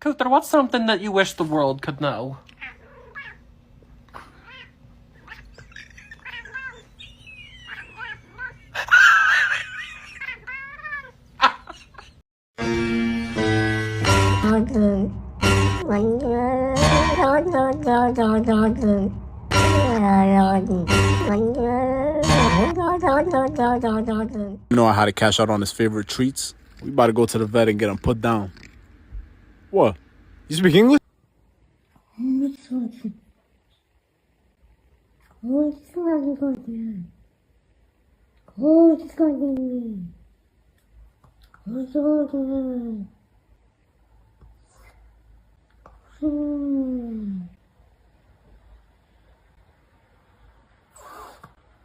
Cooter, what's something that you wish the world could know? You know how to cash out on his favorite treats? We about to go to the vet and get him put down. What? You speak English?